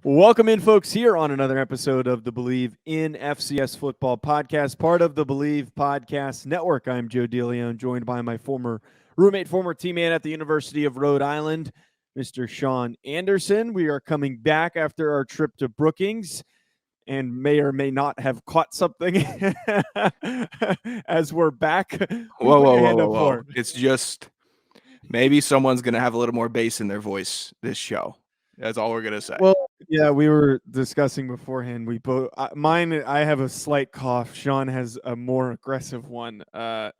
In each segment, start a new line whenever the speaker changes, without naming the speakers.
Welcome in, folks, here on another episode of the Believe in FCS Football podcast, part of the Believe Podcast Network. I'm Joe DeLeon, joined by my former roommate, former teammate at the University of Rhode Island, Mr. Sean Anderson. We are coming back after our trip to Brookings and may or may not have caught something as we're back.
Whoa. It's just maybe someone's going to have a little more bass in their voice this show. That's all we're going to say.
Well, yeah, we were discussing beforehand. We both, I have a slight cough. Sean has a more aggressive one.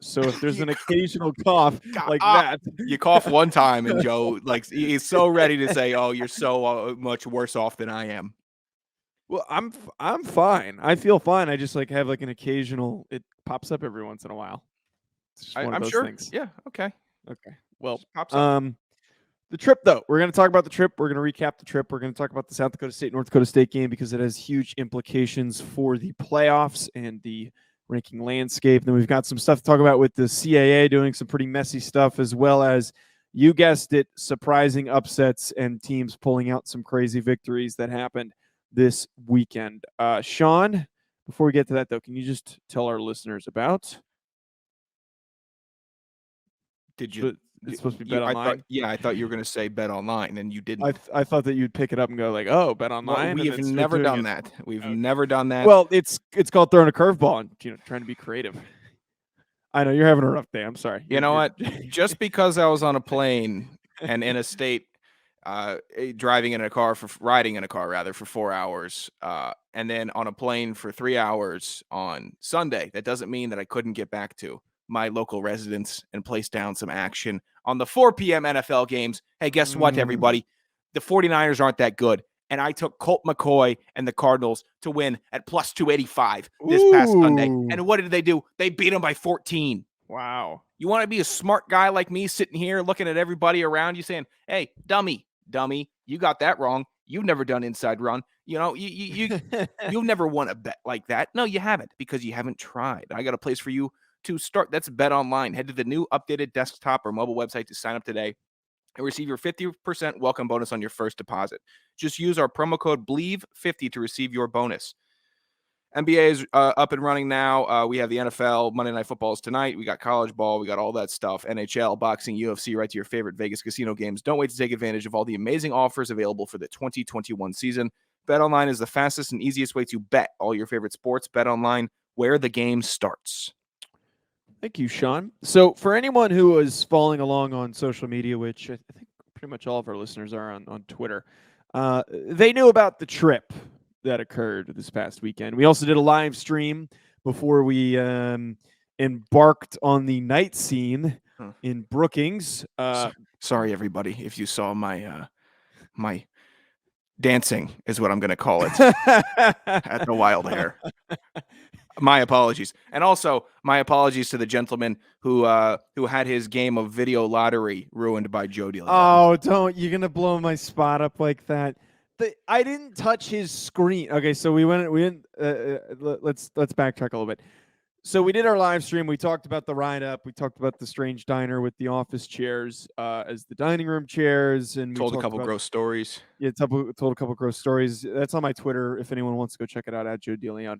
So if there's an occasional cough like that,
you cough one time and Joe, he's so ready to say, "Oh, you're so much worse off than I am."
Well, I'm fine. I feel fine. I just have an occasional. It pops up every once in a while. It's just one of those
sure.
things.
Yeah. Okay.
Well, the trip, though, we're going to talk about the trip. We're going to recap the trip. We're going to talk about the South Dakota State, North Dakota State game because it has huge implications for the playoffs and the ranking landscape. Then we've got some stuff to talk about with the CAA doing some pretty messy stuff, as well as, you guessed it, surprising upsets and teams pulling out some crazy victories that happened this weekend. Sean, before we get to that, though, can you just tell our listeners about?
Did you?
It's supposed to be Bet Online.
I thought you were going to say Bet Online, and you didn't.
I thought that you'd pick it up and go oh, Bet Online.
Well, we have never done that. We've never done that.
Well, it's called throwing a curveball and trying to be creative. I know you're having a rough day. I'm sorry.
You know what? Just because I was on a plane and in a state, riding in a car for 4 hours, and then on a plane for 3 hours on Sunday, that doesn't mean that I couldn't get back to my local residence and place down some action on the 4 p.m. NFL games. Hey, guess what, everybody? The 49ers aren't that good. And I took Colt McCoy and the Cardinals to win at plus 285 this past Sunday. And what did they do? They beat them by 14.
Wow.
You want to be a smart guy like me sitting here looking at everybody around you saying, hey, dummy, you got that wrong. You've never done inside run. You've never won a bet like that. No, you haven't, because you haven't tried. I got a place for you to start. That's Bet Online. Head to the new updated desktop or mobile website to sign up today and receive your 50% welcome bonus on your first deposit. Just use our promo code BLEAV50 to receive your bonus. NBA is up and running now. We have the NFL, Monday Night Footballs tonight. We got college ball. We got all that stuff. NHL, boxing, UFC, right to your favorite Vegas casino games. Don't wait to take advantage of all the amazing offers available for the 2021 season. Bet Online is the fastest and easiest way to bet all your favorite sports. Bet Online, where the game starts.
Thank you, Sean. So for anyone who is following along on social media, which I think pretty much all of our listeners are on Twitter, they knew about the trip that occurred this past weekend. We also did a live stream before we embarked on the night scene in Brookings.
Sorry, everybody, if you saw my my dancing is what I'm going to call it at the Wild Hair. My apologies. And also my apologies to the gentleman who had his game of video lottery ruined by Joe DeLeon.
Oh, don't. You're going to blow my spot up like that. I didn't touch his screen. Okay, so we went let's backtrack a little bit. So we did our live stream. We talked about the ride up. We talked about the strange diner with the office chairs as the dining room chairs, and we
told a couple gross stories.
Yeah, told a couple gross stories. That's on my Twitter if anyone wants to go check it out, at Joe DeLeon.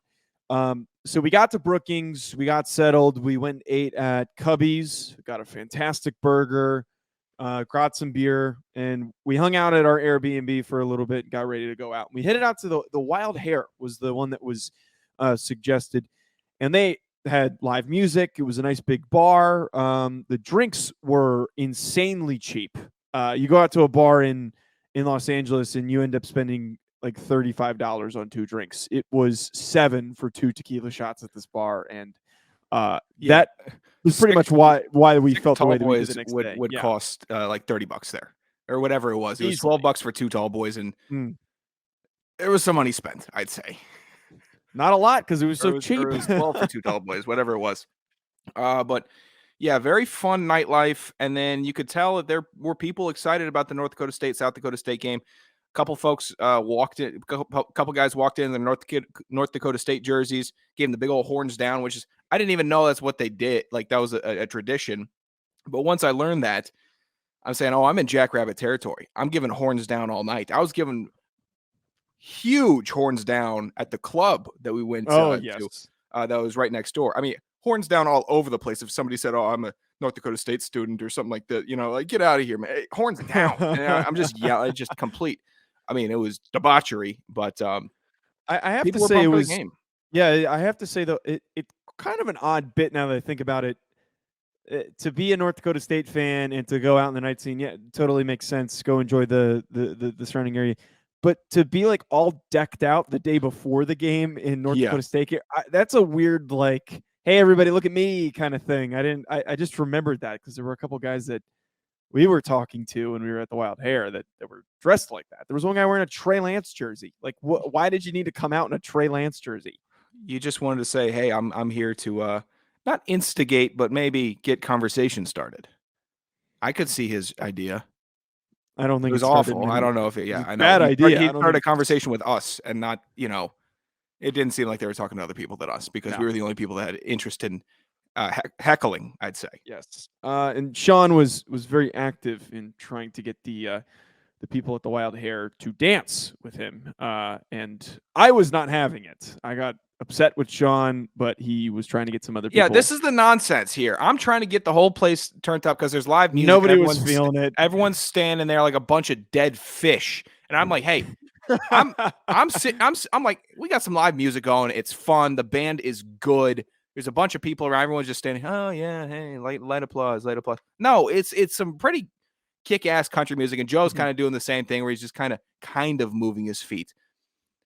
So we got to Brookings. We got settled. We went and ate at Cubby's. Got a fantastic burger. Got some beer, and we hung out at our Airbnb for a little bit and got ready to go out. We headed out to the Wild Hare was the one that was suggested, and they had live music. It was a nice big bar. The drinks were insanely cheap. You go out to a bar in Los Angeles and you end up spending like $35 on 2 drinks. It was $7 for 2 tequila shots at this bar, and that was pretty much why we felt the way that we did the next day.
Would cost like $30 there or whatever it was. It was $12 for 2 tall boys, and there was some money spent, I'd say.
Not a lot because it was so cheap.
It was 12 for 2 tall boys, whatever it was. But yeah, very fun nightlife. And then you could tell that there were people excited about the North Dakota State, South Dakota State game. A couple folks walked in, a couple guys walked in the North Dakota State jerseys, gave them the big old horns down, which is, I didn't even know that's what they did. Like that was a tradition. But once I learned that, I'm saying, oh, I'm in Jackrabbit territory. I'm giving horns down all night. I was giving huge horns down at the club that we went
Oh,
to.
yes.
That was right next door. I mean, horns down all over the place. If somebody said, "Oh, I'm a North Dakota State student" or something like that, like get out of here, man. Hey, horns down. And I'm just yelling, just complete. I mean, it was debauchery, but
I have to
people were
say it
pumped for the
was
game.
yeah, I have to say though, it's kind of an odd bit now that I think about it. To be a North Dakota State fan and to go out in the night scene, yeah, totally makes sense. Go enjoy the surrounding area. But to be like all decked out the day before the game in North
Yeah.
Dakota State, that's a weird like, hey everybody, look at me kind of thing. I just remembered that because there were a couple guys that we were talking to when we were at the Wild Hare that were dressed like that. There was one guy wearing a Trey Lance jersey. Like, why did you need to come out in a Trey Lance jersey?
You just wanted to say, "Hey, I'm here to not instigate, but maybe get conversation started." I could see his idea.
I don't
It
think
was
it started
awful. I don't know if it. Yeah, I know.
bad idea.
He
I don't
started a
think
conversation with us, and not. It didn't seem like they were talking to other people than us because
No.
we were the only people that had interest in heckling. I'd say.
Yes. And Sean was very active in trying to get the people at the Wild Hare to dance with him, and I was not having it. I got upset with Sean, but he was trying to get some other people.
Yeah, this is the nonsense here. I'm trying to get the whole place turned up because there's live music.
Nobody was feeling it.
Everyone's standing there like a bunch of dead fish, and I'm like, "Hey, I'm sitting. I'm like, we got some live music going. It's fun. The band is good. There's a bunch of people around. Everyone's just standing. Oh yeah, hey, light applause, light applause. No, it's some pretty kick-ass country music, and Joe's kind of doing the same thing where he's just kind of moving his feet.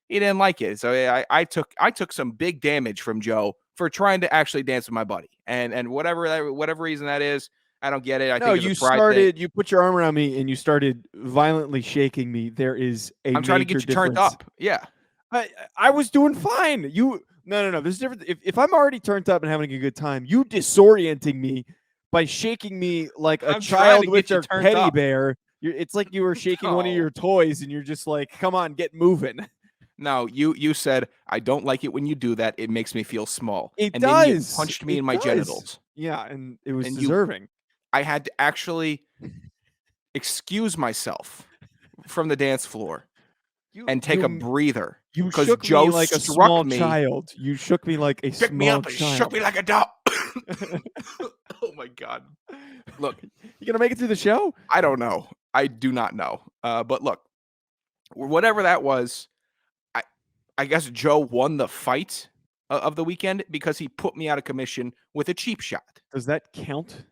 He didn't like it, so I took some big damage from Joe for trying to actually dance with my buddy, and whatever reason that is, I don't get it. I
No,
think
you
it's a pride thing.
you put your arm around me and you started violently shaking me. There is a
I'm trying to get you turned up. Yeah.
I was doing fine. No. There's a difference. If I'm already turned up and having a good time, you disorienting me by shaking me like a
I'm trying to
child with
get you
their
turned
teddy
up.
bear. It's like you were shaking one of
No.
your toys and you're just like, come on, get moving.
No, you said, "I don't like it when you do that. It makes me feel small."
It
And
does.
then you punched me in my genitals.
Yeah, and it was
And
deserving.
I had to actually excuse myself from the dance floor and take a breather.
You
'cause
shook
Joe
me like a
struck
small
me.
child. You shook me like a
Picked me
small
up and
child.
shook me like a dog. Oh my God. Look,
You gonna make it through the show?
I don't know. I do not know. But look, whatever that was, I guess Joe won the fight of the weekend because he put me out of commission with a cheap shot.
Does that count?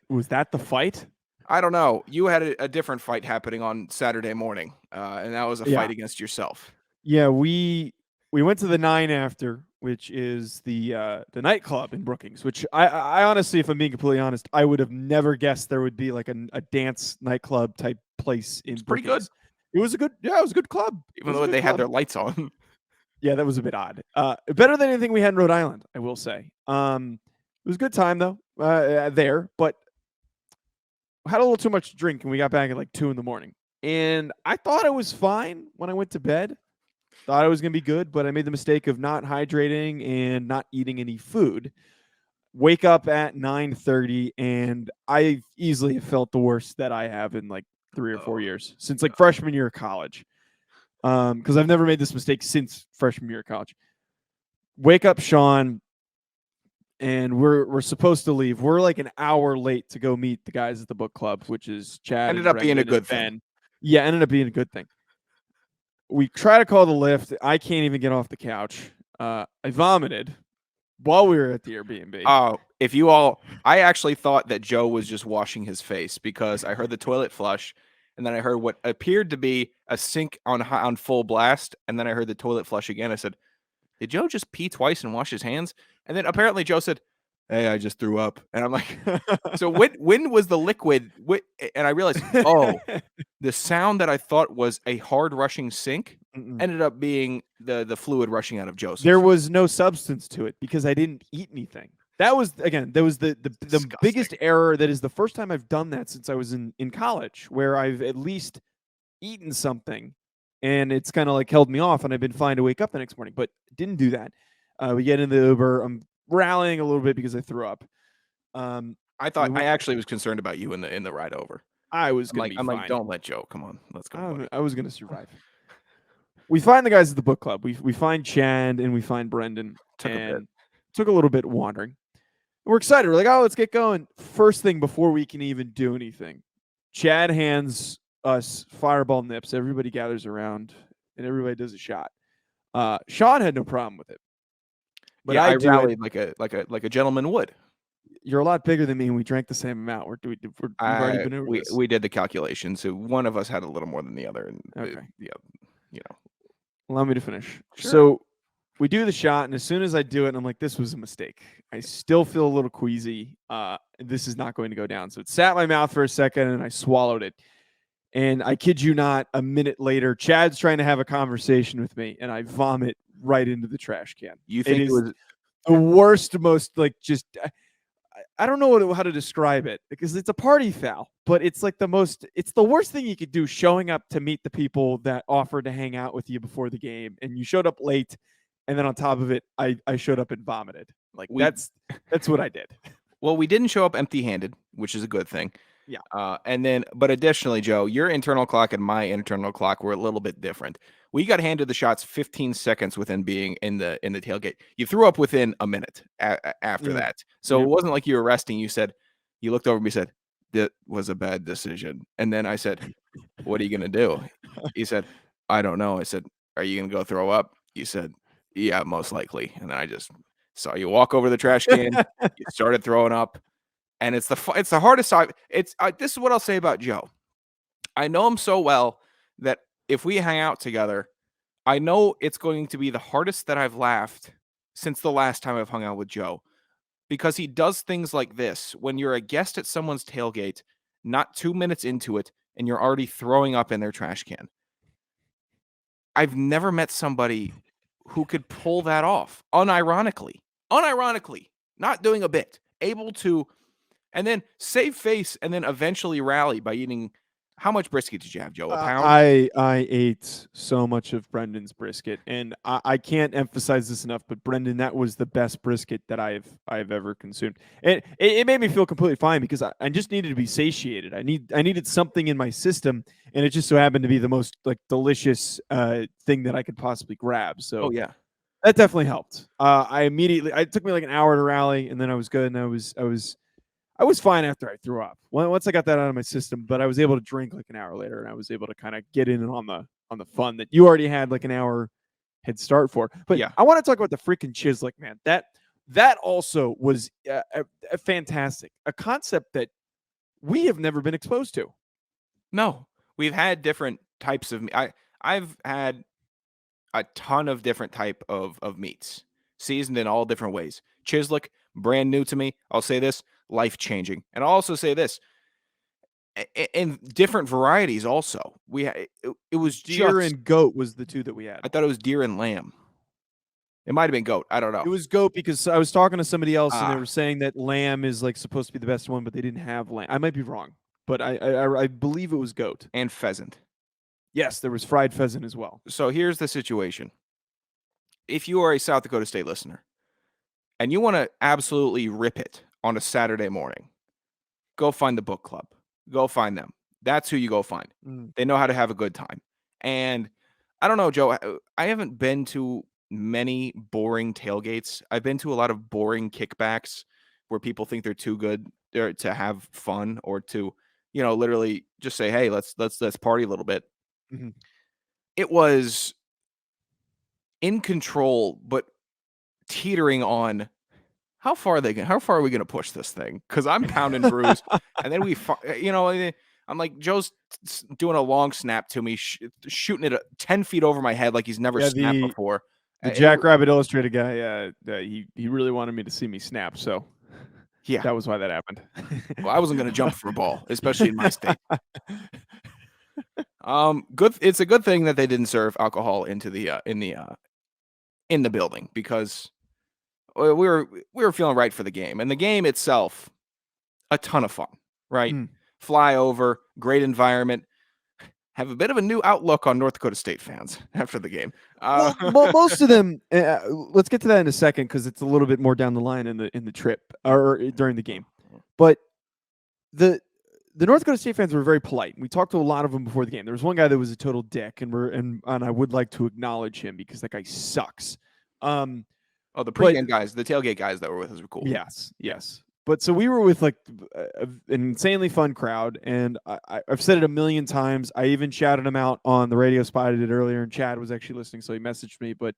Was that the fight?
I don't know. You had a different fight happening on Saturday morning, and that was a
Yeah.
fight against yourself.
Yeah, we went to the 9 After, which is the nightclub in Brookings. Which I honestly, if I'm being completely honest, I would have never guessed there would be like a dance nightclub type place in
It's pretty good.
Brookings. It was a good club.
Even though they had their lights on.
Yeah, that was a bit odd. Better than anything we had in Rhode Island, I will say. It was a good time though there, but had a little too much to drink and we got back at like 2 a.m. And I thought it was fine when I went to bed. Thought it was gonna be good, but I made the mistake of not hydrating and not eating any food. Wake up at 9:30, and I easily have felt the worst that I have in like 3 or 4 years since like freshman year of college. Because I've never made this mistake since freshman year of college. Wake up, Sean, and we're supposed to leave. We're like an hour late to go meet the guys at the book club, which is Chad.
Ended up being a good thing.
Yeah, ended up being a good thing. We try to call the lift. I can't even get off the couch. I vomited while we were at the Airbnb.
I actually thought that Joe was just washing his face because I heard the toilet flush. And then I heard what appeared to be a sink on full blast. And then I heard the toilet flush again. I said, "Did Joe just pee twice and wash his hands?" And then apparently Joe said, "Hey, I just threw up." And I'm like, so when was the liquid? And I realized, the sound that I thought was a hard rushing sink ended up being the fluid rushing out of Joe's.
There was no substance to it because I didn't eat anything. That was the biggest error. That is the first time I've done that since I was in college, where I've at least eaten something, and it's kind of like held me off, and I've been fine to wake up the next morning. But didn't do that. We get in the Uber. I'm rallying a little bit because I threw up.
I actually was concerned about you in the ride over.
I was
I'm like, don't let Joe. Come on, let's go.
I was gonna survive. we find the guys at the book club. We find Chad and we find Brendan.
Took a bit.
Took a little bit wandering. We're excited. We're like, oh, let's get going. First thing before we can even do anything, Chad hands us Fireball nips. Everybody gathers around and everybody does a shot. Sean had no problem with it.
But I rallied like a gentleman would.
You're a lot bigger than me, and we drank the same amount. We've already been over this.
We did the calculation, so one of us had a little more than the other, and
okay.
Allow
me to finish.
Sure.
So we do the shot, and as soon as I do it, I'm like, this was a mistake. I still feel a little queasy. This is not going to go down. So it sat in my mouth for a second, and I swallowed it. And I kid you not, a minute later, Chad's trying to have a conversation with me, and I vomit right into the trash can.
You think it was
the worst, most just. I don't know how to describe it because it's a party foul, but it's like it's the worst thing you could do, showing up to meet the people that offered to hang out with you before the game, and you showed up late, and then on top of it, I showed up and vomited. Like that's what I did.
Well, we didn't show up empty-handed, which is a good thing.
Yeah.
But additionally, Joe, your internal clock and my internal clock were a little bit different. We got handed the shots 15 seconds within being in the tailgate. You threw up within a minute after that. So It wasn't like you were resting. You looked over at me and said, that was a bad decision. And then I said, what are you going to do? He said, I don't know. I said, are you going to go throw up? You said, yeah, most likely. And then I just saw you walk over the trash can. You started throwing up. And it's the hardest side. This is what I'll say about Joe. I know him so well that if we hang out together, I know it's going to be the hardest that I've laughed since the last time I've hung out with Joe, because he does things like this when you're a guest at someone's tailgate, not 2 minutes into it, and you're already throwing up in their trash can. I've never met somebody who could pull that off unironically, not doing a bit, able to. And then save face, and then eventually rally by eating. How much brisket did you have, Joe? A pound?
I ate so much of Brendan's brisket, and I can't emphasize this enough. But Brendan, that was the best brisket that I've ever consumed. And it made me feel completely fine because I just needed to be satiated. I needed something in my system, and it just so happened to be the most delicious thing that I could possibly grab. So
yeah,
that definitely helped. It took me like an hour to rally, and then I was good, and I was fine after I threw up. Once I got that out of my system, but I was able to drink like an hour later, and I was able to kind of get in on the fun that you already had like an hour head start for. But yeah, I want to talk about the freaking Chislik, man. That also was a fantastic, a concept that we have never been exposed to.
No, we've had different types of. I've had a ton of different type of meats, seasoned in all different ways. Chislik, brand new to me. I'll say this. Life-changing. And I'll also say this, in different varieties also. It was
deer and goat was the two that we had.
I thought it was deer and lamb. It might have been goat. I don't know.
It was goat because I was talking to somebody else and they were saying that lamb is supposed to be the best one, but they didn't have lamb. I might be wrong, but I believe it was goat.
And pheasant.
Yes, there was fried pheasant as well.
So here's the situation. If you are a South Dakota State listener and you want to absolutely rip it on a Saturday morning, go find the book club. Go find them. That's who you go find. They know how to have a good time. And I don't know, Joe, I haven't been to many boring tailgates. I've been to a lot of boring kickbacks where people think they're too good to have fun or to, literally just say, hey, let's party a little bit. Mm-hmm. It was in control, but teetering on how far are we going to push this thing? Because I'm pounding brews, and then I'm like, Joe's doing a long snap to me, shooting it 10 feet over my head like he's never snapped before.
The Jackrabbit Illustrated guy, he really wanted me to see me snap, so yeah, that was why that happened.
Well, I wasn't going to jump for a ball, especially in my state. Good. It's a good thing that they didn't serve alcohol into the in the building because we were feeling right for the game, and the game itself, a ton of fun, right? Fly over, great environment. Have a bit of a new outlook on North Dakota State fans after the game.
Well, most of them. Let's get to that in a second because it's a little bit more down the line in the trip or during the game. But the North Dakota State fans were very polite. We talked to a lot of them before the game. There was one guy that was a total dick, and I would like to acknowledge him because that guy sucks.
The pregame guys, the tailgate guys that were with us were cool.
Yes. But so we were with like an insanely fun crowd, and I've said it a million times. I even shouted him out on the radio spot I did earlier, and Chad was actually listening, so he messaged me. But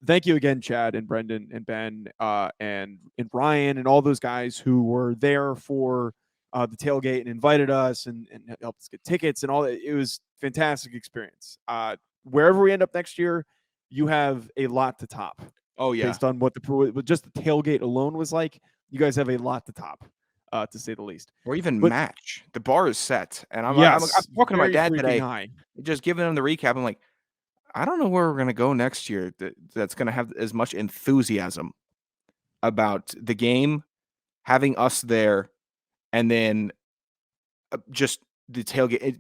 thank you again, Chad and Brendan and Ben and Ryan and all those guys who were there for the tailgate and invited us and helped us get tickets and all that. It was a fantastic experience. Wherever we end up next year, you have a lot to top.
Oh yeah,
based on what just the tailgate alone was like. You guys have a lot to top, to say the least.
Or even match. The bar is set. And I'm talking to my dad today, just giving him the recap. I'm like, I don't know where we're going to go next year that's going to have as much enthusiasm about the game, having us there, and then just the tailgate,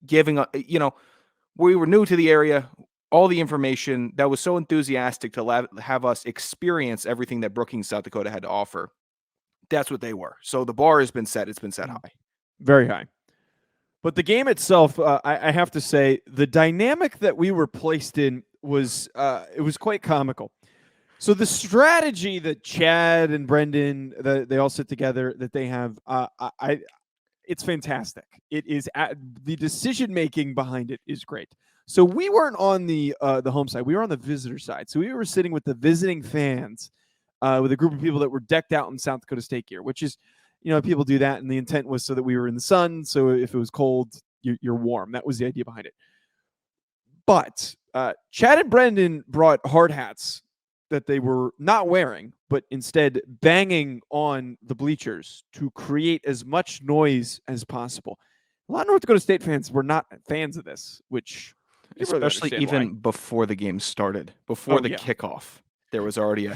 giving, we were new to the area, all the information that was so enthusiastic to have us experience everything that Brookings, South Dakota had to offer. That's what they were. So the bar has been set. It's been set high.
Very high. But the game itself, I have to say, the dynamic that we were placed in was it was quite comical. So the strategy that Chad and Brendan, they all sit together, that they have, it's fantastic. It is the decision making behind it is great. So we weren't on the home side. We were on the visitor side. So we were sitting with the visiting fans, with a group of people that were decked out in South Dakota State gear, which is, people do that. And the intent was so that we were in the sun. So if it was cold, you're warm. That was the idea behind it. But Chad and Brendan brought hard hats that they were not wearing, but instead banging on the bleachers to create as much noise as possible. A lot of North Dakota State fans were not fans of this, which...
Especially even before the game started, before the kickoff, there was already a,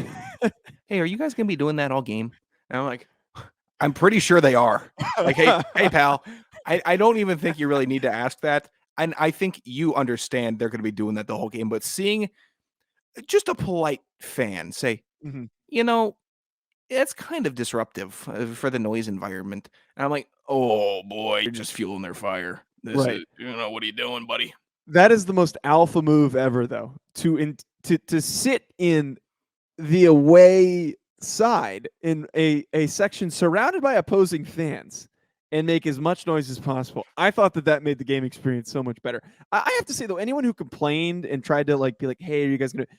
hey, are you guys going to be doing that all game? And I'm like, I'm pretty sure they are. Like, hey, pal, I don't even think you really need to ask that. And I think you understand they're going to be doing that the whole game. But seeing just a polite fan say, it's kind of disruptive for the noise environment. And I'm like, oh, boy, you're just fueling their fire. What are you doing, buddy?
That is the most alpha move ever, though, to sit in the away side in a section surrounded by opposing fans and make as much noise as possible. I thought that made the game experience so much better. I have to say, though, anyone who complained and tried to be like, hey, are you guys going to...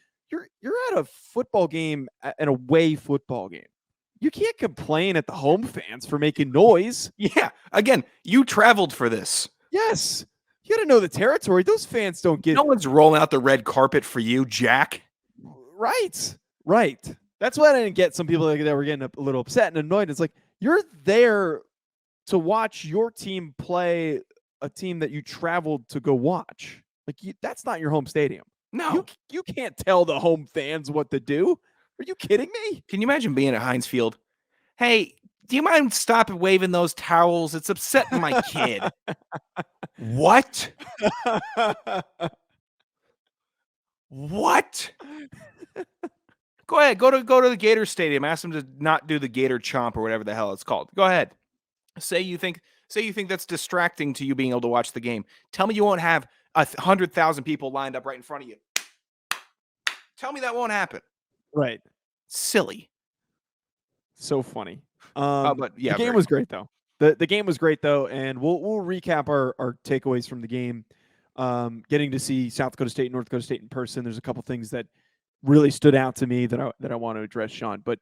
You're at a football game, an away football game. You can't complain at the home fans for making noise.
Yeah. Again, you traveled for this.
Yes. You got to know the territory. Those fans don't get...
No one's rolling out the red carpet for you, Jack.
Right. That's why I didn't get some people that were getting a little upset and annoyed. It's like, you're there to watch your team play a team that you traveled to go watch. That's not your home stadium.
No.
You can't tell the home fans what to do. Are you kidding me?
Can you imagine being at Heinz Field? Hey, do you mind stopping waving those towels? It's upsetting my kid. What? What? Go ahead. Go to the Gator Stadium. Ask them to not do the Gator Chomp or whatever the hell it's called. Go ahead. Say you think that's distracting to you being able to watch the game. Tell me you won't have 100,000 people lined up right in front of you. Tell me that won't happen.
Right.
Silly.
So funny.
But yeah,
the game was great though. The game was great though, and we'll recap our takeaways from the game. Getting to see South Dakota State and North Dakota State in person. There's a couple things that really stood out to me that I want to address, Sean. But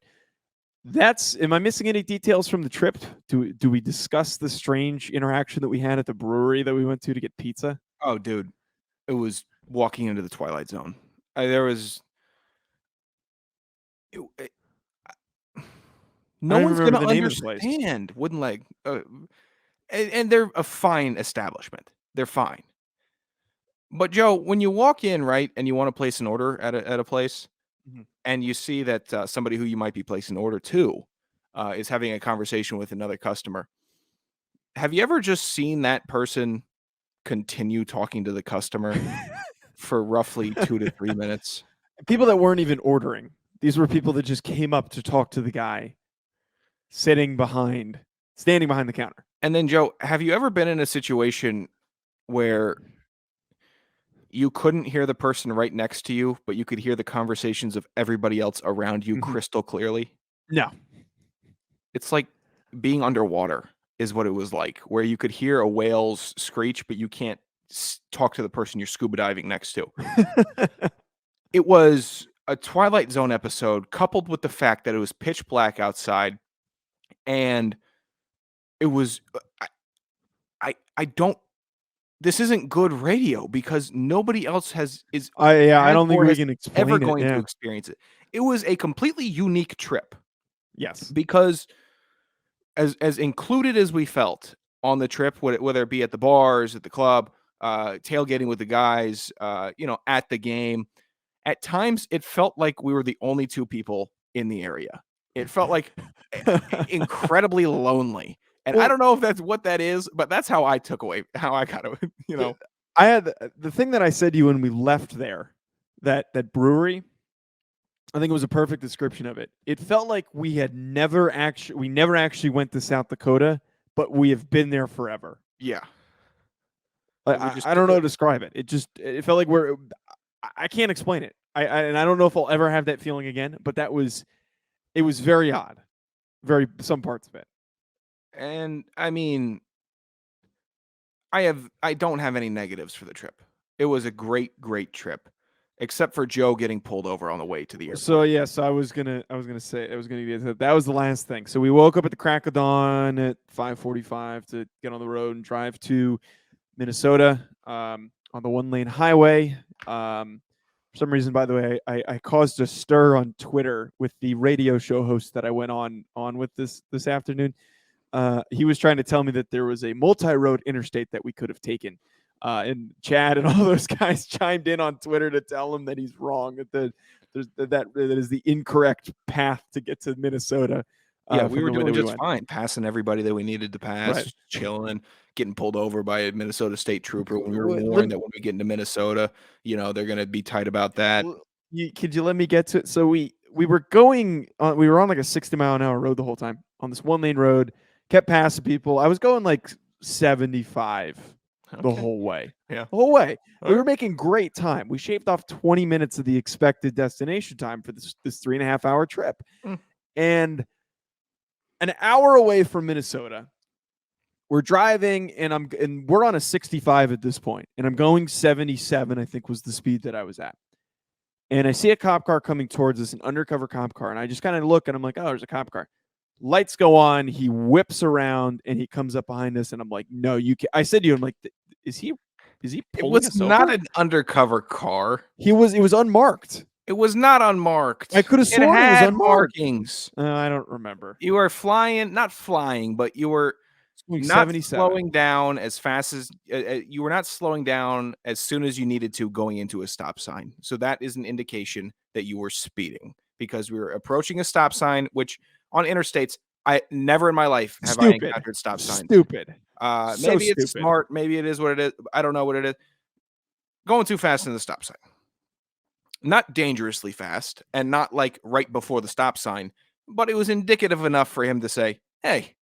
am I missing any details from the trip? Do we discuss the strange interaction that we had at the brewery that we went to get pizza?
Oh, dude, it was walking into the Twilight Zone. No one's going to understand. Wooden Leg. And they're a fine establishment. They're fine. But, Joe, when you walk in, right, and you want to place an order at a place, and you see that somebody who you might be placing an order to is having a conversation with another customer, have you ever just seen that person continue talking to the customer for roughly 2 to 3 minutes?
People that weren't even ordering. These were people that just came up to talk to the guy standing behind the counter.
And then, Joe, have you ever been in a situation where you couldn't hear the person right next to you, but you could hear the conversations of everybody else around you
Mhm.
crystal clearly?
No.
It's like being underwater is what it was like, where you could hear a whale's screech, but you can't talk to the person you're scuba diving next to. It was a Twilight Zone episode coupled with the fact that it was pitch black outside, and it was I don't this isn't good radio because nobody else has
I don't think
or
we
has
can
ever
explain it.
going to
Yeah.
experience it. It was a completely unique trip
Yes.
because as included as we felt on the trip, whether it be at the bars, at the club, tailgating with the guys, at the game, at times it felt like we were the only two people in the area. It felt like incredibly lonely. And I
Well,
don't know if that's what that is, but that's how I took away how I got to.
I had the thing that I said to you when we left there, that brewery. I think it was a perfect description of it. It felt like we never actually went to South Dakota, but we have been there forever.
Yeah.
I don't know how to describe it. It felt like I can't explain it. And I don't know if I'll ever have that feeling again, but it was very odd. Some parts of it.
And I mean, I don't have any negatives for the trip. It was a great trip, except for Joe getting pulled over on the way to the airport.
So yes, I was gonna get that was the last thing. So we woke up at the crack of dawn at 5:45 to get on the road and drive to Minnesota on the 1-lane highway. For some reason, by the way, I caused a stir on Twitter with the radio show host that I went on with this afternoon. He was trying to tell me that there was a multi-road interstate that we could have taken. And Chad and all those guys chimed in on Twitter to tell him that he's wrong, that is the incorrect path to get to Minnesota.
Yeah, we were doing just fine, passing everybody that we needed to pass,
Right.
chilling, getting pulled over by a Minnesota State trooper when we were warned that when we get into Minnesota, they're going to be tight about that.
Could you let me get to it? So we were going on, we were on like a 60-mile-an-hour road the whole time on this 1-lane road, kept passing people. I was going like 75 the whole way.
Yeah.
The whole way.
All
We were making great time. We shaved off 20 minutes of the expected destination time for this 3.5-hour trip. And an hour away from Minnesota, we're driving and we're on a 65 at this point, and I'm going 77, I think was the speed that I was at. And I see a cop car coming towards us, an undercover cop car, and I just kind of look and I'm like, oh, there's a cop car. Lights go on, he whips around and he comes up behind us, and I'm like, no, you can't. I said to you, I'm like, is he
It
pulling us
was not
over?
an undercover car.
It was unmarked.
It was not unmarked.
I could have sworn it was unmarked.
Markings.
I don't remember.
You were not flying, but you were not
77.
slowing down as fast as you were not slowing down as soon as you needed to going into a stop sign. So that is an indication that you were speeding because we were approaching a stop sign, which on interstates, I never in my life have I encountered stop signs.
Stupid.
Maybe it's smart. Maybe it is what it is. I don't know what it is. Going too fast in the stop sign. Not dangerously fast and not like right before the stop sign, but it was indicative enough for him to say, hey,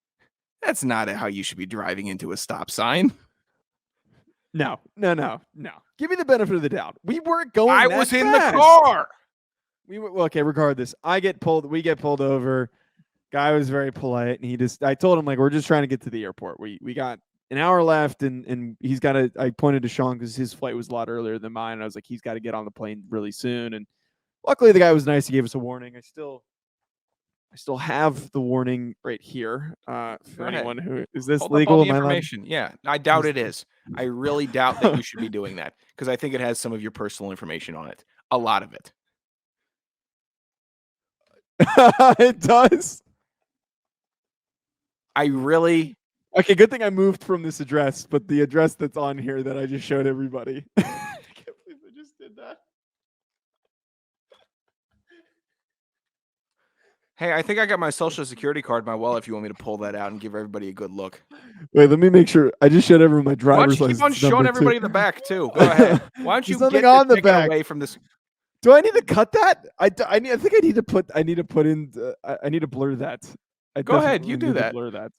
that's not how you should be driving into a stop sign.
No. Give me the benefit of the doubt. We weren't going
I
that
was in
fast.
the car.
Okay, regardless. We get pulled over. Guy was very polite, and I told him, like, we're just trying to get to the airport. We got an hour left, and I pointed to Sean because his flight was a lot earlier than mine. And I was like, he's got to get on the plane really soon. And luckily the guy was nice. He gave us a warning. I still have the warning right here. For anyone who is this
Hold
legal?
All the information. Yeah, I doubt it is. I really doubt that you should be doing that because I think it has some of your personal information on it. A lot of it.
It does. Okay, good thing I moved from this address, but the address that's on here that I just showed everybody. I can't believe I just did that.
Hey, I think I got my social security card in my wallet if you want me to pull that out and give everybody a good look.
Wait, let me make sure. I just showed everyone my driver's license.
Keep on showing everybody the back, too. Go ahead. Why don't you get
on the back
away from this?
Do I need to cut that? I think I need to put in. I need to blur that.
Go ahead. You do that.
Blur that.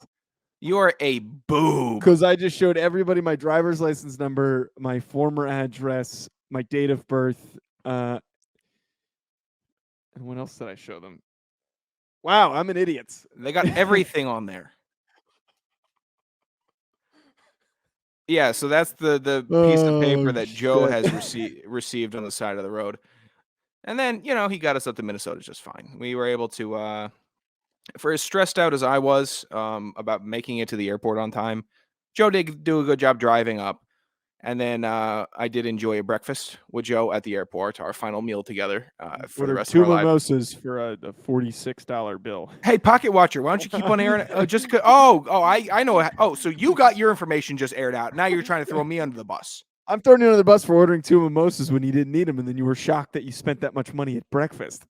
You're a boob.
Because I just showed everybody my driver's license number, my former address, my date of birth, and what else did I show them? Wow, I'm an idiot.
They got everything on there. Yeah, so that's the piece of paper that Joe has received on the side of the road. And then, he got us up to Minnesota just fine. We were able to, for as stressed out as I was about making it to the airport on time, Joe did do a good job driving up. And then I did enjoy a breakfast with Joe at the airport, our final meal together for the rest of our lives.
2 mimosas for a $46 bill.
Hey, Pocket Watcher, why don't you keep on airing it? I know. Oh, so you got your information just aired out. Now you're trying to throw me under the bus.
I'm throwing you under the bus for ordering 2 mimosas when you didn't need them, and then you were shocked that you spent that much money at breakfast.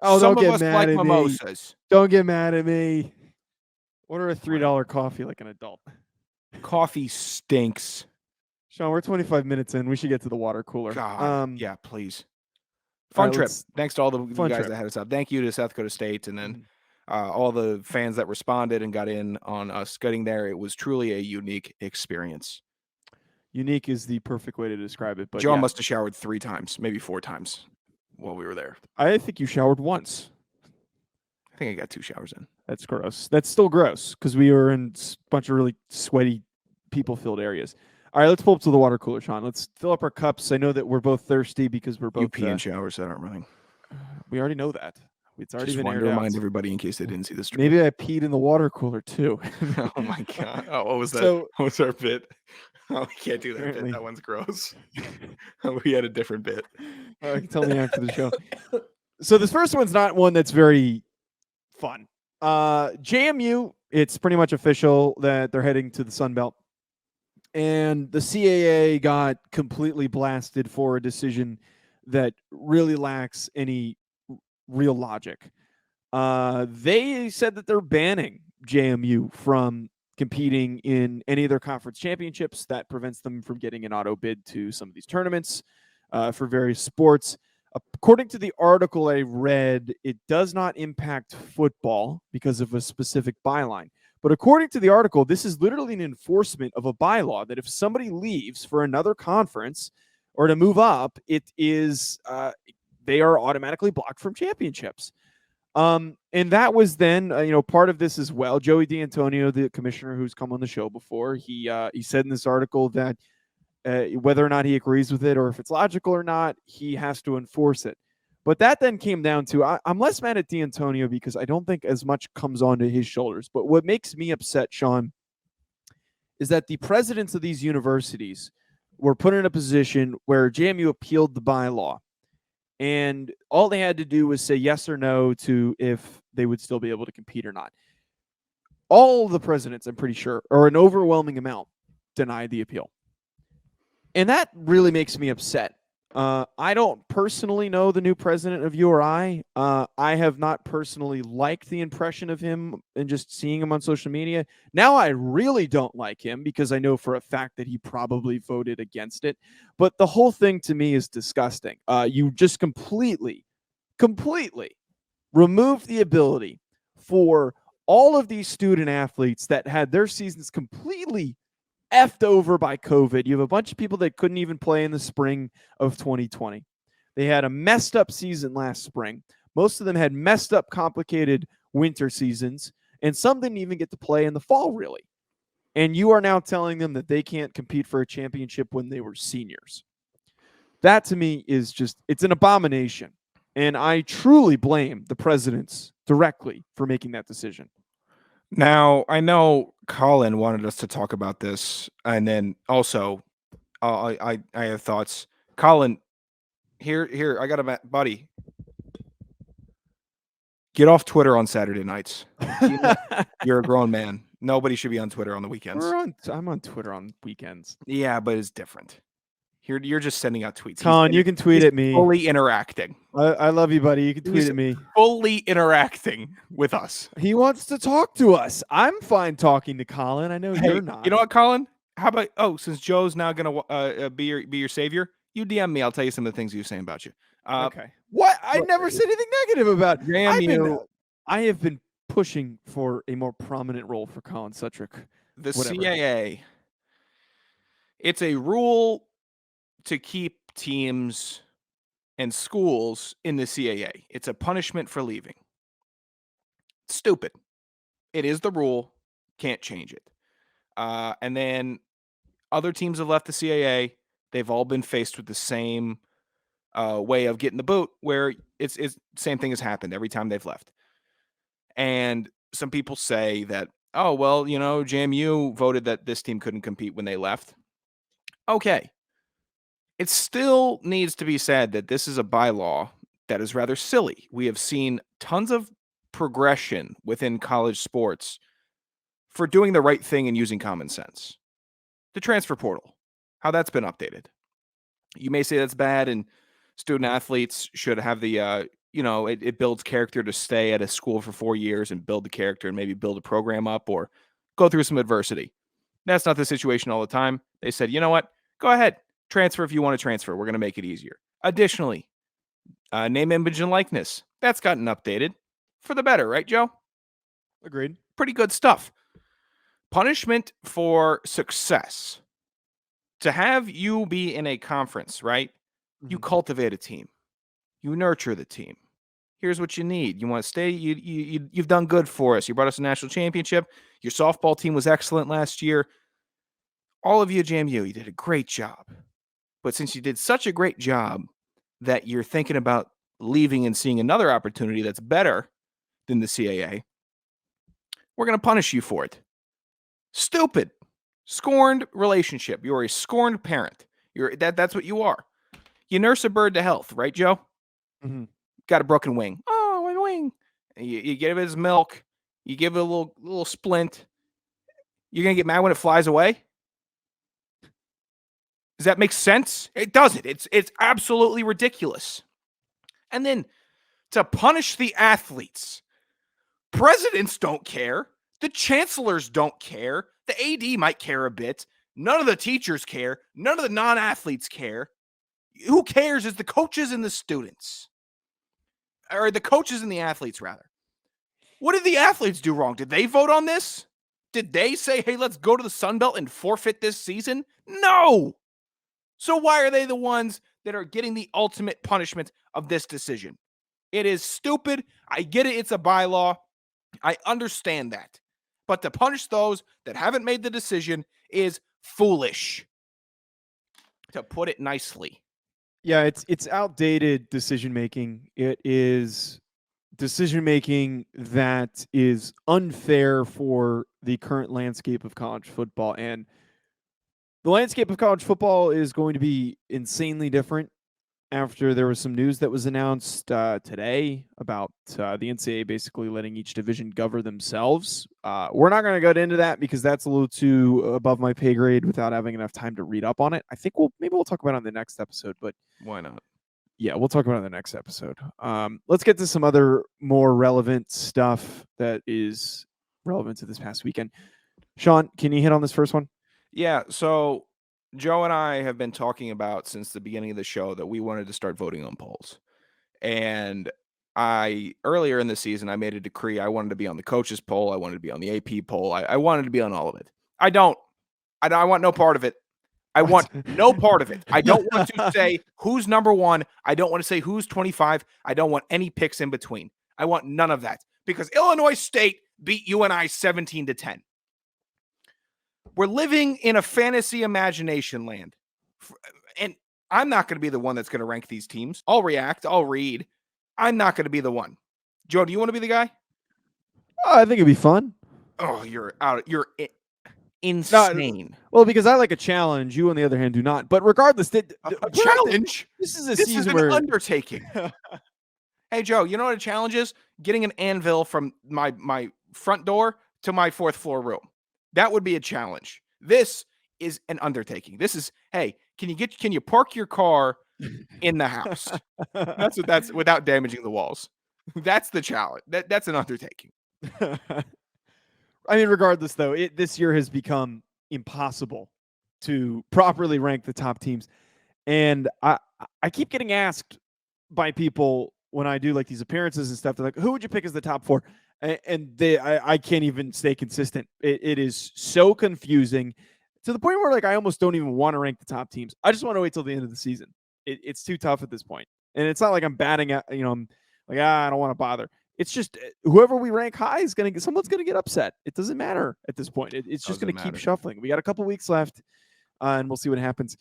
Oh,
Some
don't
of
get
us
mad
like
at
mimosas.
me. Don't get mad at me. Order a $3 coffee like an adult.
Coffee stinks.
Sean, we're 25 minutes in. We should get to the water cooler.
God, yeah, please. Fun trip. Thanks to all the guys that had us up. Thank you to South Dakota State, and then all the fans that responded and got in on us getting there. It was truly a unique experience.
Unique is the perfect way to describe it. But
Joe must have showered 3 times, maybe 4 times while we were there.
I think you showered once.
I think I got 2 showers in.
That's gross. That's still gross because we were in a bunch of really sweaty, people-filled areas. All right, let's pull up to the water cooler, Sean. Let's fill up our cups. I know that we're both thirsty because we're both.
You pee in showers that aren't running.
We already know that. It's already
been aired out. Just wanted to remind everybody in case they didn't see this.
Maybe I peed in the water cooler too.
Oh my god! Oh, what was that? What was our bit? Oh, we can't do that
Apparently.
bit. That one's gross. We had a different bit.
Tell me after the show. So this first one's not one that's very fun. JMU, it's pretty much official that they're heading to the Sun Belt. And the CAA got completely blasted for a decision that really lacks any real logic. They said that they're banning JMU from competing in any of their conference championships. That prevents them from getting an auto bid to some of these tournaments for various sports. According to the article I read, it does not impact football because of a specific byline. But according to the article, this is literally an enforcement of a bylaw that if somebody leaves for another conference or to move up, it is they are automatically blocked from championships. And that was then, part of this as well. Joey D'Antonio, the commissioner who's come on the show before, he said in this article that whether or not he agrees with it or if it's logical or not, he has to enforce it. But that then came down to, I'm less mad at D'Antonio because I don't think as much comes onto his shoulders. But what makes me upset, Sean, is that the presidents of these universities were put in a position where JMU appealed the bylaw. And all they had to do was say yes or no to if they would still be able to compete or not. All the presidents, I'm pretty sure, or an overwhelming amount, denied the appeal. And that really makes me upset. I don't personally know the new president of URI. I have not personally liked the impression of him and just seeing him on social media. Now I really don't like him because I know for a fact that he probably voted against it. But the whole thing to me is disgusting. You just completely removed the ability for all of these student athletes that had their seasons completely effed over by COVID. You have a bunch of people that couldn't even play in the spring of 2020. They had a messed up season last spring. Most of them had messed up, complicated winter seasons, and some didn't even get to play in the fall, really. And you are now telling them that they can't compete for a championship when they were seniors. That, to me, is just, it's an abomination. And I truly blame the presidents directly for making that decision.
Now, I know Colin wanted us to talk about this, and then also I have thoughts. Colin, here, I got a buddy. Get off Twitter on Saturday nights. You're a grown man. Nobody should be on Twitter on the weekends.
I'm on Twitter on weekends.
Yeah, but it's different. You're just sending out tweets.
Colin, you can tweet at me.
Fully interacting.
I love you, buddy. You can tweet at me.
Fully interacting with us.
He wants to talk to us. I'm fine talking to Colin. I know you're not.
You know what, Colin? How about since Joe's now gonna be your savior, you DM me. I'll tell you some of the things you're saying about you.
Okay. What? I never said anything negative about JMU. I have been pushing for a more prominent role for Colin Sutrick.
The
Whatever.
CAA, it's a rule to keep teams and schools in the CAA. It's a punishment for leaving. Stupid. It is the rule. Can't change it. And then other teams have left the CAA. They've all been faced with the same way of getting the boot, where it's same thing has happened every time they've left. And some people say that, oh, well, JMU voted that this team couldn't compete when they left. Okay. It still needs to be said that this is a bylaw that is rather silly. We have seen tons of progression within college sports for doing the right thing and using common sense. The transfer portal, how that's been updated. You may say that's bad, and student athletes should have the, it builds character to stay at a school for 4 years and build the character and maybe build a program up or go through some adversity. That's not the situation all the time. They said, you know what? Go ahead. Transfer if you want to transfer. We're going to make it easier. Additionally, name, image, and likeness. That's gotten updated for the better, right, Joe?
Agreed.
Pretty good stuff. Punishment for success. To have you be in a conference, right? You cultivate a team. You nurture the team. Here's what you need. You want to stay. You've done good for us. You brought us a national championship. Your softball team was excellent last year. All of you at JMU, you did a great job. But since you did such a great job that you're thinking about leaving and seeing another opportunity that's better than the CAA, we're going to punish you for it. Stupid. Scorned relationship. You're a scorned parent. That's what you are. You nurse a bird to health, right, Joe?
Mm-hmm.
Got a broken wing. Oh, my wing. You give it his milk. You give it a little splint. You're going to get mad when it flies away? Does that make sense? It doesn't. It's absolutely ridiculous. And then to punish the athletes. Presidents don't care. The chancellors don't care. The AD might care a bit. None of the teachers care. None of the non-athletes care. Who cares is the coaches and the students. Or the coaches and the athletes, rather. What did the athletes do wrong? Did they vote on this? Did they say, hey, let's go to the Sun Belt and forfeit this season? No! So why are they the ones that are getting the ultimate punishment of this decision? It is stupid. I get it. It's a bylaw. I understand that. But to punish those that haven't made the decision is foolish, to put it nicely.
Yeah, it's outdated decision-making. It is decision-making that is unfair for the current landscape of college football. And the landscape of college football is going to be insanely different after there was some news that was announced today about the NCAA basically letting each division govern themselves. We're not going to go into that because that's a little too above my pay grade without having enough time to read up on it. I think we'll talk about it on the next episode, but
why not?
Yeah, we'll talk about it in the next episode. Let's get to some other more relevant stuff that is relevant to this past weekend. Sean, can you hit on this first one?
Yeah, so Joe and I have been talking about since the beginning of the show that we wanted to start voting on polls. And earlier in the season, I made a decree. I wanted to be on the coaches poll. I wanted to be on the AP poll. I wanted to be on all of it. I want no part of it. I want no part of it. I don't want to say who's number one. I don't want to say who's 25. I don't want any picks in between. I want none of that because Illinois State beat UNI 17-10. We're living in a fantasy imagination land. And I'm not going to be the one that's going to rank these teams. I'll react. I'll read. I'm not going to be the one. Joe, do you want to be the guy?
I think it'd be fun.
Oh, you're out. You're insane.
Well, because I like a challenge. You, on the other hand, do not. But regardless,
a challenge?
This is a
this
season
is an
where
undertaking. Hey, Joe, you know what a challenge is? Getting an anvil from my front door to my 4th floor room. That would be a challenge. This is an undertaking. This is, hey, can you park your car in the house? That's without damaging the walls. That's the challenge. That's an undertaking.
I mean, regardless, though, this year has become impossible to properly rank the top teams. And I keep getting asked by people when I do like these appearances and stuff, they're like, who would you pick as the top 4? and I can't even stay consistent. It is so confusing to the point where like I almost don't even want to rank the top teams. I just want to wait till the end of the season. It's too tough at this point, and it's not like I'm batting at I'm like I don't want to bother. It's just whoever we rank high is gonna get someone's gonna get upset. It doesn't matter at this point. It's just gonna keep shuffling. We got a couple weeks left, and we'll see what happens.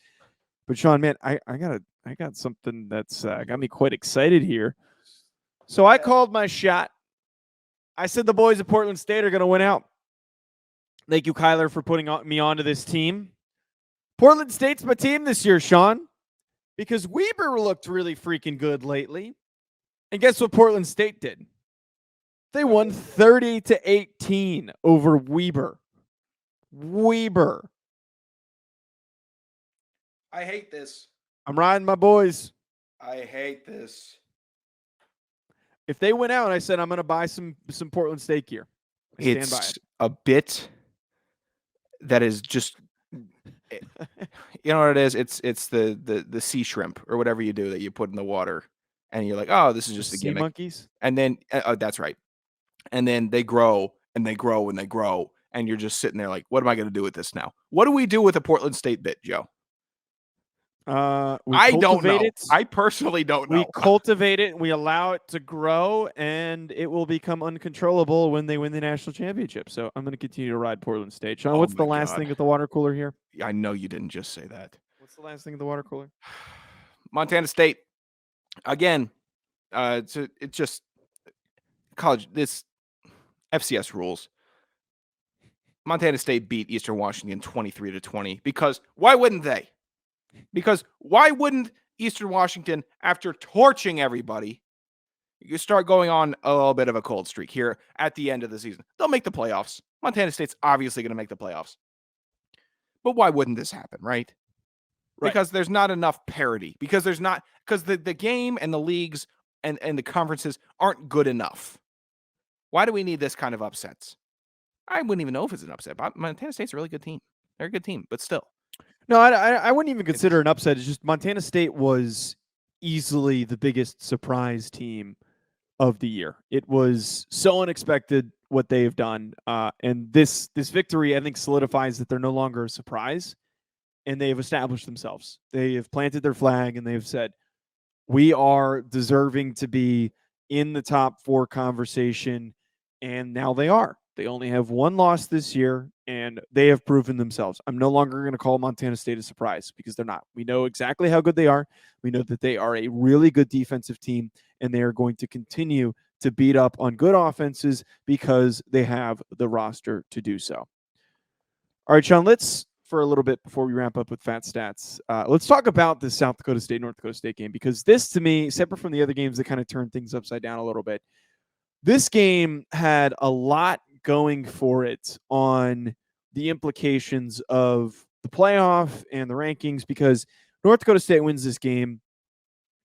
But Sean, man, I got something that's got me quite excited here. So I called my shot. I said the boys at Portland State are going to win out. Thank you, Kyler, for putting me onto this team. Portland State's my team this year, Sean, because Weber looked really freaking good lately. And guess what Portland State did? They won 30-18 over Weber.
I hate this.
I'm riding my boys.
I hate this.
If they went out, I said I'm going to buy some Portland State gear.
It's a bit that is just, you know what it is? It's the sea shrimp or whatever you do that you put in the water, and you're like, oh, this is just a gimmick.
Sea monkeys.
And then that's right. And then they grow and they grow and they grow, and you're just sitting there like, what am I going to do with this now? What do we do with a Portland State bit, Joe?
I
don't know. I personally don't know.
We cultivate it, we allow it to grow, and it will become uncontrollable when they win the national championship. So I'm going to continue to ride Portland State. Sean, what's the last thing at the water cooler here?
I know you didn't just say that.
What's the last thing at the water cooler?
Montana State. Again, it's just college. This FCS rules. Montana State beat Eastern Washington 23-20 because why wouldn't they? Because why wouldn't Eastern Washington, after torching everybody, you start going on a little bit of a cold streak here at the end of the season? They'll make the playoffs. Montana State's obviously going to make the playoffs. But why wouldn't this happen, right? Because there's not enough parity. Because the game and the leagues and the conferences aren't good enough. Why do we need this kind of upsets? I wouldn't even know if it's an upset. But Montana State's a really good team. They're a good team, but still.
No, I wouldn't even consider an upset. It's just Montana State was easily the biggest surprise team of the year. It was so unexpected what they have done. And this victory, I think, solidifies that they're no longer a surprise, and they have established themselves. They have planted their flag, and they have said, we are deserving to be in the top 4 conversation, and now they are. They only have one loss this year, and they have proven themselves. I'm no longer going to call Montana State a surprise because they're not. We know exactly how good they are. We know that they are a really good defensive team, and they are going to continue to beat up on good offenses because they have the roster to do so. All right, Sean, let's, for a little bit before we ramp up with Fat Stats, let's talk about the South Dakota State, North Dakota State game, because this, to me, separate from the other games that kind of turned things upside down a little bit, this game had a lot going for it on the implications of the playoff and the rankings, because North Dakota State wins this game.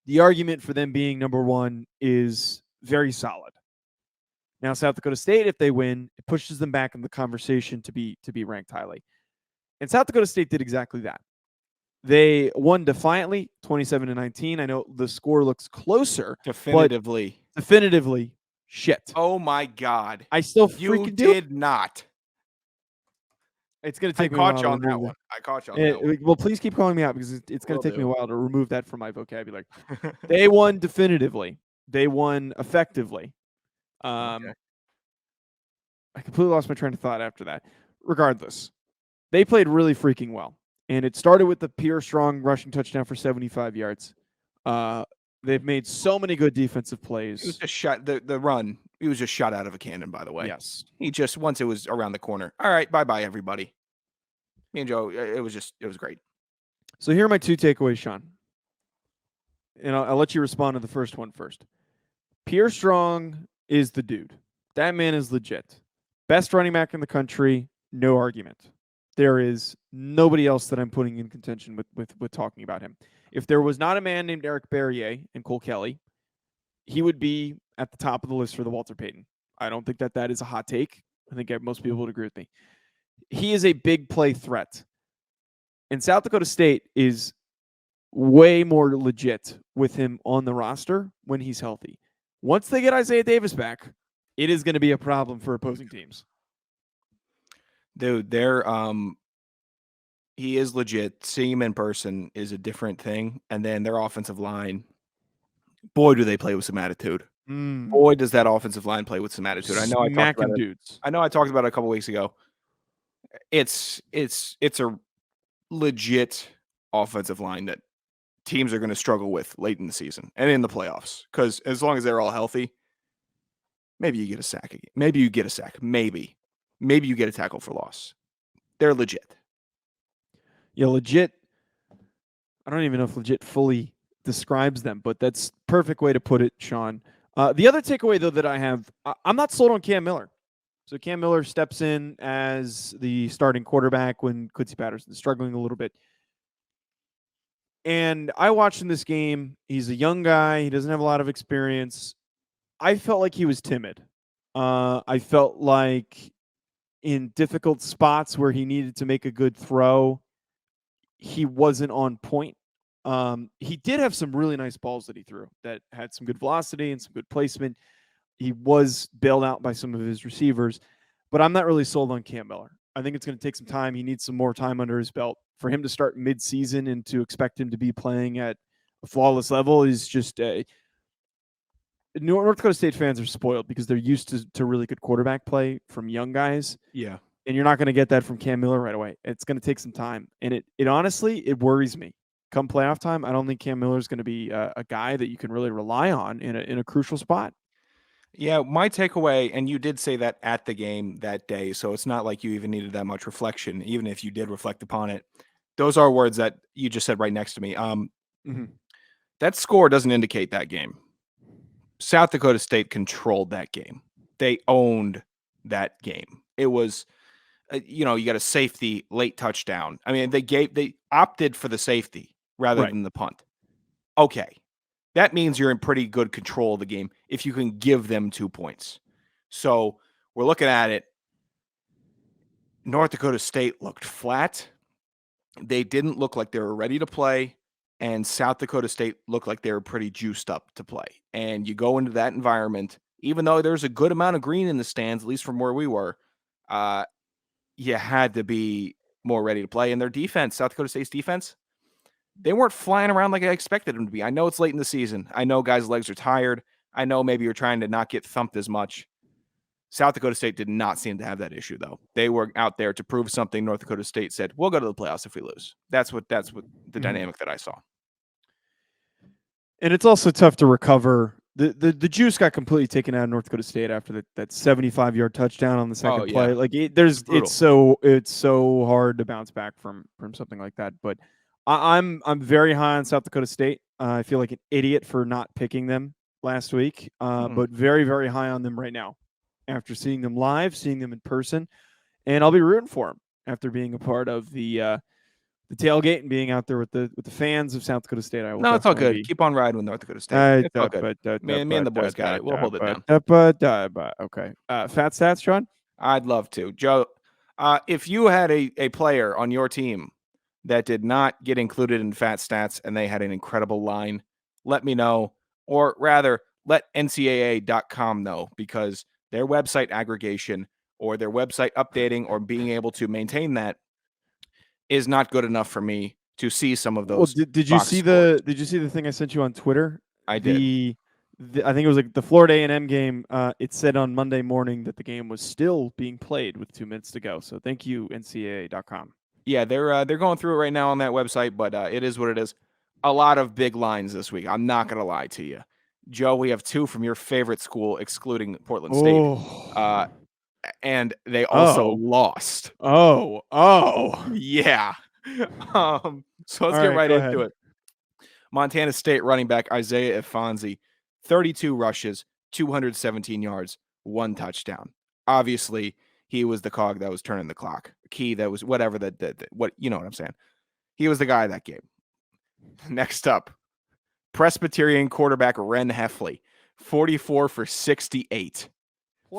The argument for them being number 1 is very solid. Now, South Dakota State, if they win, it pushes them back in the conversation to be ranked highly. And South Dakota State did exactly that. They won defiantly, 27-19. I know the score looks closer.
Definitively.
Shit.
Oh my God.
I still freaking do.
You did not.
It's going to take me
a while. I caught you on that one.
Well, please keep calling me out because it's going to take me a while to remove that from my vocabulary. They won definitively. They won effectively.
Okay.
I completely lost my train of thought after that. Regardless, they played really freaking well. And it started with the Pierre Strong rushing touchdown for 75 yards. They've made so many good defensive plays.
It was just shot the run. He was just shot out of a cannon, by the way.
Yes.
He just, once it was around the corner. All right, bye-bye, everybody. Me and Joe, it was great.
So here are my 2 takeaways, Sean. And I'll let you respond to the first one first. Pierre Strong is the dude. That man is legit. Best running back in the country, no argument. There is nobody else that I'm putting in contention with talking about him. If there was not a man named Eric Barrier and Cole Kelly, he would be at the top of the list for the Walter Payton. I don't think that is a hot take. I think most people would agree with me. He is a big play threat. And South Dakota State is way more legit with him on the roster when he's healthy. Once they get Isaiah Davis back, it is going to be a problem for opposing teams.
Dude, he is legit. Seeing him in person is a different thing. And then their offensive line, boy, do they play with some attitude. Boy, does that offensive line play with some attitude. I know I talked about it.
Dudes.
I know I talked about it a couple weeks ago. It's a legit offensive line that teams are going to struggle with late in the season and in the playoffs. Because as long as they're all healthy, maybe you get a sack again. Maybe you get a sack. Maybe you get a tackle for loss. They're legit.
Yeah, legit. I don't even know if legit fully describes them, but that's perfect way to put it, Sean. The other takeaway, though, that I have, I'm not sold on Cam Miller. So Cam Miller steps in as the starting quarterback when Quincy Patterson's struggling a little bit. And I watched in this game. He's a young guy. He doesn't have a lot of experience. I felt like he was timid. I felt like in difficult spots where he needed to make a good throw, he wasn't on point. He did have some really nice balls that he threw that had some good velocity and some good placement. He was bailed out by some of his receivers, but I'm not really sold on Cam Miller. I think it's going to take some time. He needs some more time under his belt. For him to start mid-season and to expect him to be playing at a flawless level is just North Dakota State fans are spoiled because they're used to really good quarterback play from young guys.
Yeah.
And you're not going to get that from Cam Miller right away. It's going to take some time. And it honestly, it worries me. Come playoff time, I don't think Cam Miller is going to be a guy that you can really rely on in a crucial spot.
Yeah, my takeaway, and you did say that at the game that day, so it's not like you even needed that much reflection, even if you did reflect upon it. Those are words that you just said right next to me. That score doesn't indicate that game. South Dakota State controlled that game. They owned that game. It was, you got a safety late touchdown. I mean, they opted for the safety rather than the punt. Okay. That means you're in pretty good control of the game if you can give them 2 points. So we're looking at it. North Dakota State looked flat. They didn't look like they were ready to play. And South Dakota State looked like they were pretty juiced up to play. And you go into that environment, even though there's a good amount of green in the stands, at least from where we were, you had to be more ready to play. And their defense, South Dakota State's defense, they weren't flying around like I expected them to be. I know it's late in the season. I know guys' legs are tired. I know maybe you're trying to not get thumped as much. South Dakota State did not seem to have that issue, though. They were out there to prove something. North Dakota State said, we'll go to the playoffs if we lose. That's what the dynamic that I saw.
And it's also tough to recover. The juice got completely taken out of North Dakota State after that 75-yard touchdown on the second play. Like it's so hard to bounce back from something like that. But I'm very high on South Dakota State. I feel like an idiot for not picking them last week, but very, very high on them right now after seeing them live, seeing them in person, and I'll be rooting for them after being a part of the tailgate and being out there with the fans of South Dakota State.
No, it's all good. Keep on riding with North Dakota State. It's all good. Me and the boys got it. We'll hold it down.
Okay. Fat stats, Sean?
I'd love to. Joe, if you had a player on your team that did not get included in Fat Stats and they had an incredible line, let me know. Or rather, let NCAA.com know, because their website aggregation or their website updating or being able to maintain that is not good enough for me to see some of those.
Well, did you see the thing I sent you on Twitter?
I did.
I think it was like the Florida A&M game. It said on Monday morning that the game was still being played with 2 minutes to go. So thank you, NCAA.com.
Yeah, they're going through it right now on that website, but it is what it is. A lot of big lines this week. I'm not going to lie to you. Joe, we have 2 from your favorite school, excluding Portland State. And they also lost. Yeah. So let's get right into it. Montana State running back Isaiah Ifanzi, 32 rushes, 217 yards, 1 touchdown. Obviously, he was the cog that was turning the clock. Key that was whatever what you know what I'm saying. He was the guy that game. Next up, Presbyterian quarterback Ren Heffley, 44 for 68.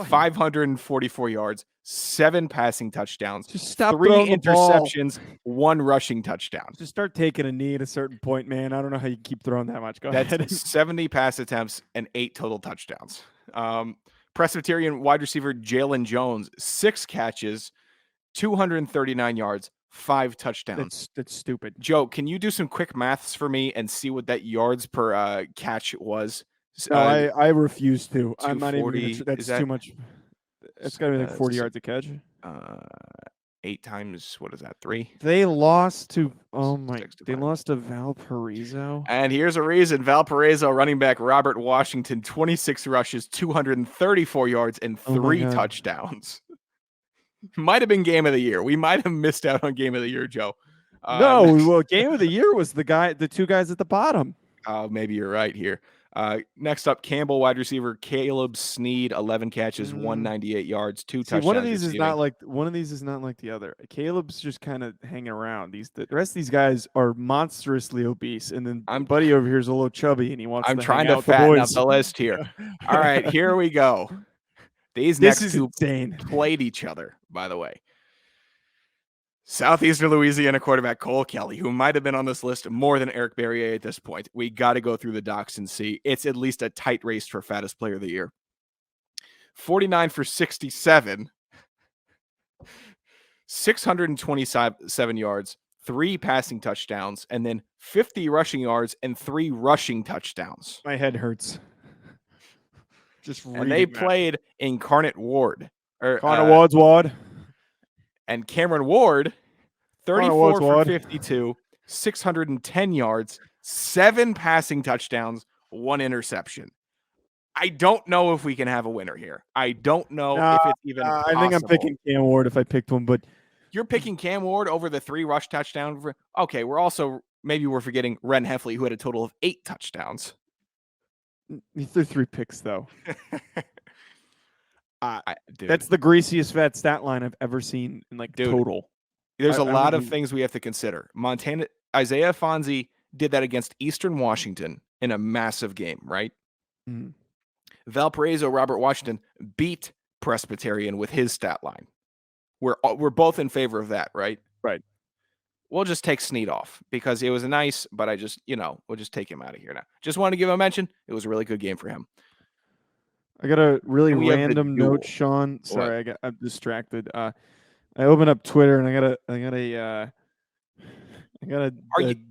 544 yards, 7 passing touchdowns,
just stop
3 interceptions, 1 rushing touchdown.
Just start taking a knee at a certain point, man. I don't know how you keep throwing that much. Go ahead.
That's 70 pass attempts and 8 total touchdowns. Presbyterian wide receiver Jalen Jones, 6 catches, 239 yards, 5 touchdowns.
That's stupid.
Joe, can you do some quick maths for me and see what that yards per catch was?
No, I refuse to. I'm not even.
240,
That's too much. It's got to be like 40 yards a catch.
8 times, what is that, 3?
They lost to, oh my,
6 to
they
5.
lost to Valparaiso.
And here's a reason. Valparaiso running back Robert Washington, 26 rushes, 234 yards, and 3 touchdowns. Might have been game of the year. We might have missed out on game of the year, Joe.
No, well, game of the year was the 2 guys at the bottom.
Maybe you're right here. Next up, Campbell wide receiver Caleb Sneed, 11 catches, 198 yards, 2 touchdowns.
One of these is not like the other. Caleb's just kind of hanging around. The rest of these guys are monstrously obese, and then buddy over here is a little chubby, and he wants.
I'm trying to fatten up the list here. All right, here we go. These next two played each other, by the way. Southeastern Louisiana quarterback Cole Kelly, who might have been on this list more than Eric Barrier at this point. We got to go through the docs and see. It's at least a tight race for fattest player of the year. 49 for 67, 627 yards, 3 passing touchdowns, and then 50 rushing yards and 3 rushing touchdowns.
My head hurts.
And they played Incarnate Ward.
Ward's Ward.
And Cameron Ward, 34 for 52, 610 yards, 7 passing touchdowns, 1 interception. I don't know if we can have a winner here. I don't know if it's even possible.
I think I'm picking Cam Ward if I picked one, but
you're picking Cam Ward over the 3 rush touchdowns. Okay, maybe we're forgetting Ren Heffley, who had a total of 8 touchdowns.
He threw 3 picks, though.
Dude,
that's the greasiest fat stat line I've ever seen in total.
There's a lot of things we have to consider. Isaiah Fonzie did that against Eastern Washington in a massive game, right?
Mm-hmm.
Valparaiso Robert Washington beat Presbyterian with his stat line. We're both in favor of that, right?
Right.
We'll just take Snead off because it was nice, but we'll just take him out of here now. Just wanted to give him a mention. It was a really good game for him.
I got a really random note, Sean. Sorry, I'm distracted. I opened up Twitter and I got a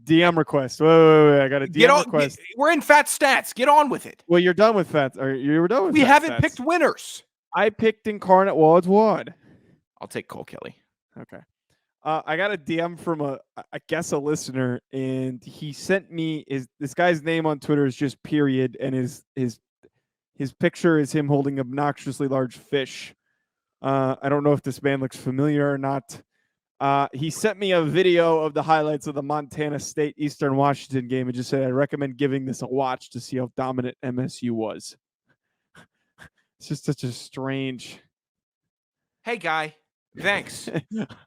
DM request. Wait. I got a DM request.
We're in Fat Stats. Get on with it.
Well, you're done with Fat. You were done with.
We haven't picked winners.
I picked Incarnate Ward's Ward.
I'll take Cole Kelly.
Okay. I got a DM from a listener, and he sent me this guy's name on Twitter is just period, and his picture is him holding an obnoxiously large fish. I don't know if this man looks familiar or not. He sent me a video of the highlights of the Montana State Eastern Washington game and just said, I recommend giving this a watch to see how dominant MSU was. It's just such a strange.
Hey, guy. Thanks.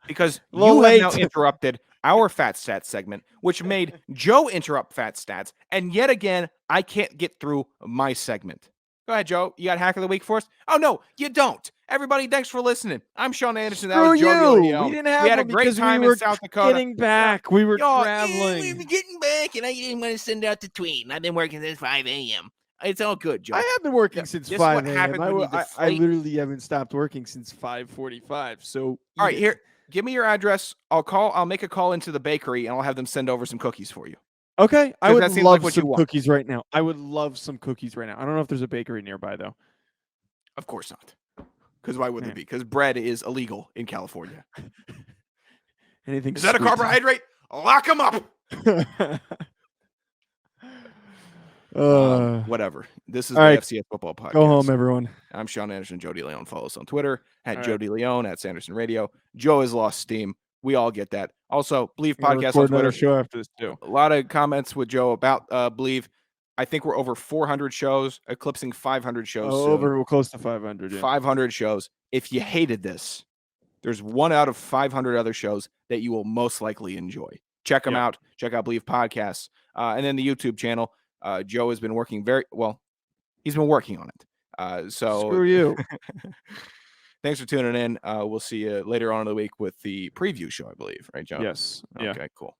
Because you have now interrupted our Fat Stats segment, which made Joe interrupt Fat Stats. And yet again, I can't get through my segment. Go ahead, Joe. You got Hack of the Week for us? Oh, no, you don't. Everybody, thanks for listening. I'm Sean Anderson. That was Joe DeLeon.
We
had a great time in South Dakota.
Getting back. We were traveling.
We were getting back, and I didn't want to send out the tweet. I've been working since 5 a.m. It's all good, Joe.
I have been working since 5 a.m. I literally haven't stopped working since 5:45. So,
all right, here, give me your address. I'll make a call into the bakery, and I'll have them send over some cookies for you.
Okay, I would love some cookies right now. I would love some cookies right now. I don't know if there's a bakery nearby, though.
Of course not. Because why would there be? Because bread is illegal in California.
Anything?
Is that a carbohydrate? Lock them up. Whatever. This is the FCS football podcast.
Go home, everyone.
I'm Sean Anderson, Joe DeLeon. Follow us on Twitter at Joe DeLeon, at Sanderson Radio. Joe has lost steam. We all get that. Also, Believe Podcast on Twitter.
Show after this too.
A lot of comments with Joe about Believe. I think we're over 400 shows, eclipsing 500 shows.
We're close to 500. Yeah.
500 shows. If you hated this, there's 1 out of 500 other shows that you will most likely enjoy. Check them out. Check out Believe Podcasts. And then the YouTube channel. Joe has been working he's been working on it. So
screw you.
Thanks for tuning in. We'll see you later on in the week with the preview show, I believe. Right, Joe?
Yes.
Okay, cool.